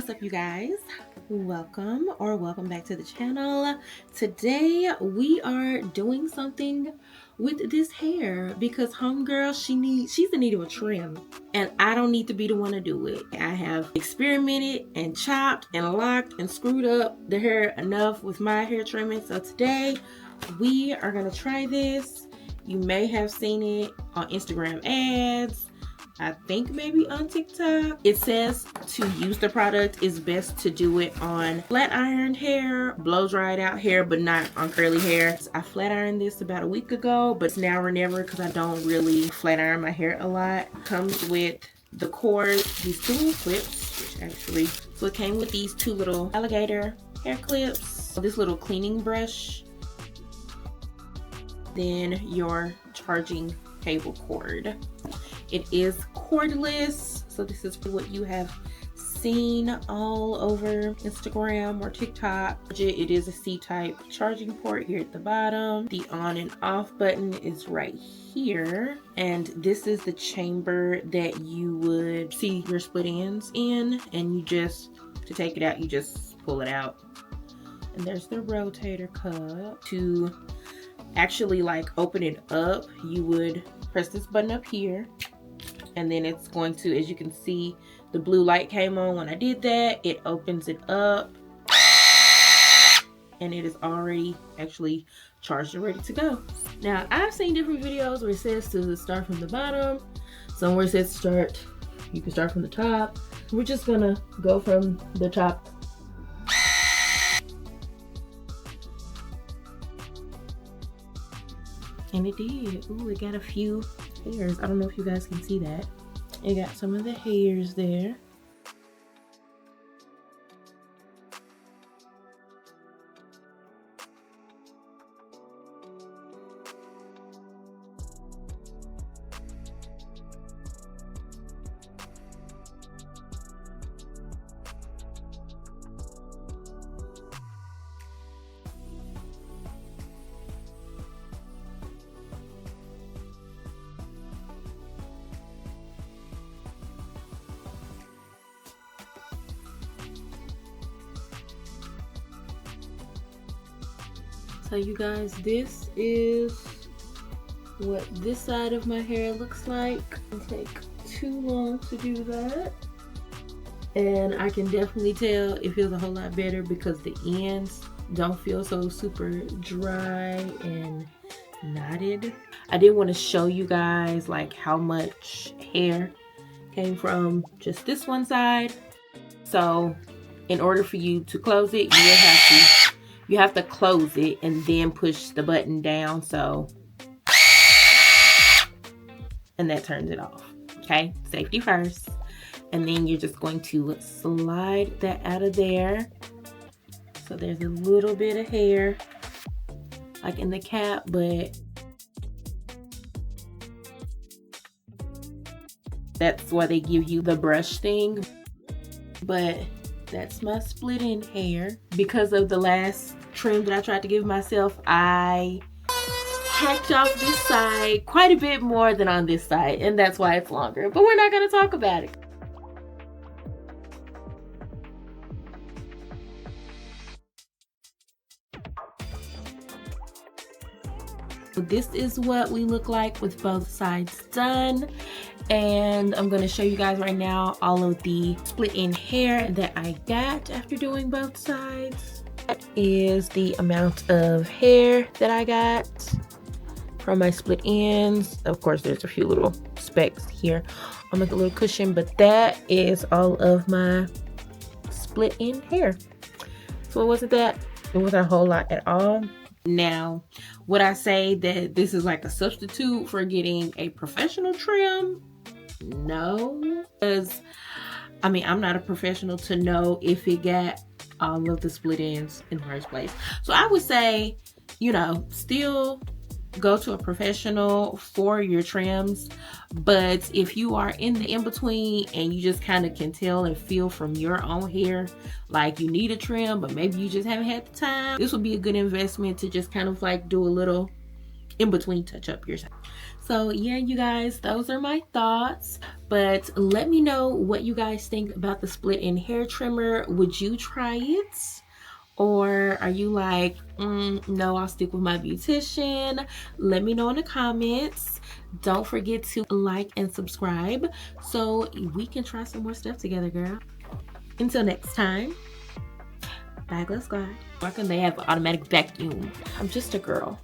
What's up, you guys? Welcome back to the channel. Today we are doing something with this hair because homegirl, she's in need of a trim, and I don't need to be the one to do it. I have experimented and chopped and locked and screwed up the hair enough with my hair trimming. So today we are gonna try this. You may have seen it on Instagram ads, I think maybe on TikTok. It says to use the product, it's best to do it on flat ironed hair, blow dried out hair, but not on curly hair. I flat ironed this about a week ago, but it's now or never because I don't really flat iron my hair a lot. Comes with the cord, these two little clips, so it came with these two little alligator hair clips, this little cleaning brush, then your charging cable cord. It is cordless, so this is what you have seen all over Instagram or TikTok. It is a C-type charging port here at the bottom. The on and off button is right here, and this is the chamber that you would see your split ends in, and to take it out, you just pull it out. And there's the rotator cuff. To actually open it up, you would press this button up here, and then it's going to, as you can see, the blue light came on when I did that. It opens it up, and it is already actually charged and ready to go. Now, I've seen different videos where it says to start from the bottom. Somewhere it says you can start from the top. We're just gonna go from the top. And it did. Ooh, it got a few hairs. I don't know if you guys can see that. It got some of the hairs there. So you guys, this is what this side of my hair looks like. It take too long to do that, and I can definitely tell it feels a whole lot better because the ends don't feel so super dry and knotted. I did want to show you guys how much hair came from just this one side. So in order for you to close it, you have to close it and then push the button down, and that turns it off. Okay, safety first. And then you're just going to slide that out of there. So there's a little bit of hair in the cap, but that's why they give you the brush thing. But that's my split end hair. Because of the last trim that I tried to give myself, I hacked off this side quite a bit more than on this side, and that's why it's longer, but we're not going to talk about it. This is what we look like with both sides done, and I'm going to show you guys right now all of the split end hair that I got after doing both sides. That is the amount of hair that I got from my split ends. Of course, there's a few little specks here on my little cushion, but that is all of my split end hair. So it wasn't a whole lot at all. Now, would I say that this is a substitute for getting a professional trim? No, because I'm not a professional to know if it got all of the split ends in the first place. So I would say, still go to a professional for your trims. But if you are in the in-between and you just kind of can tell and feel from your own hair you need a trim, but maybe you just haven't had the time, this would be a good investment to just kind of do a little in between touch up your side. So yeah, you guys, those are my thoughts. But let me know what you guys think about the split-in hair trimmer. Would you try it? Or are you like, no, I'll stick with my beautician? Let me know in the comments. Don't forget to like and subscribe so we can try some more stuff together, girl. Until next time, bye, let's go. Why can they have an automatic vacuum? I'm just a girl.